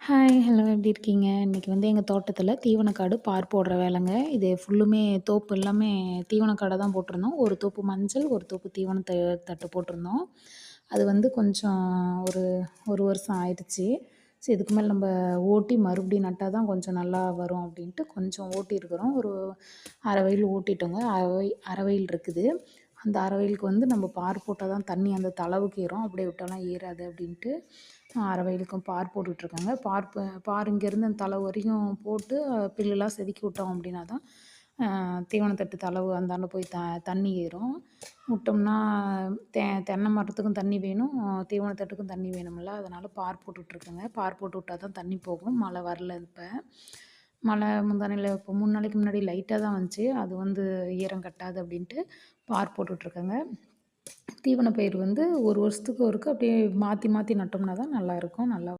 Hi, hello எப்படி இருக்கீங்க? இன்னைக்கு வந்து எங்க தோட்டத்தில தீவனக்காடு பார் போடுற வேலைங்க. இது ஃபுல்லுமே தோப்பு எல்லாமே தீவனக்காட தான் போட்டிருந்தோம். ஒரு தோப்பு மஞ்சள், ஒரு தோப்பு தட்டு போட்டிருந்தோம். அது வந்து கொஞ்சம் ஒரு 1 வருஷம் ஆயிடுச்சு. சரி இதுக்கு மேல நம்ம ஓட்டி மறுபடியும் நட்டா தான் கொஞ்சம் நல்லா வரும் அப்படின்ட்டு கொஞ்சம் ஓட்டியிருக்கிறோம். ஒரு 1/2 வயல் ஓட்டிட்டோங்க. அரை வயல் இருக்குது. அந்த அரை வயலுக்கு வந்து நம்ம பார் போட்டா தான் தண்ணி அந்த தளவுக்கு ஏறும். அப்படியே விட்டாலாம் ஏறாது அப்படின்ட்டு அரை வயலுக்கும் பார் போட்டுட்ருக்கேங்க. பார் இங்கேருந்து அந்த தளவு வரையும் போட்டு புல்லுலாம் செதுக்கி விட்டோம் அப்படின்னா தான் தீவனத்தட்டு தளவு அந்தாண்ட போய் தண்ணி ஏறும். விட்டோம்னா தென்னை மரத்துக்கும் தண்ணி வேணும், தீவனத்தட்டுக்கும் தண்ணி வேணும்ல. அதனால் பார் போட்டுட்ருக்கேங்க. பார் போட்டு விட்டா தான் தண்ணி போகும். மழை வரல இப்ப. மழை முந்தானையில இப்போ 3 நாளைக்கு முன்னாடி லைட்டா தான் வந்துச்சு. அது வந்து ஈரம் கட்டாது அப்படின்ட்டு பார் போட்டுட்ருக்கேங்க. தீவன பயிர் வந்து 1 வருஷத்துக்கு ஒருக்கா அப்படியே மாத்தி மாத்தி நட்டோம்னா தான் நல்லாயிருக்கும். நல்லா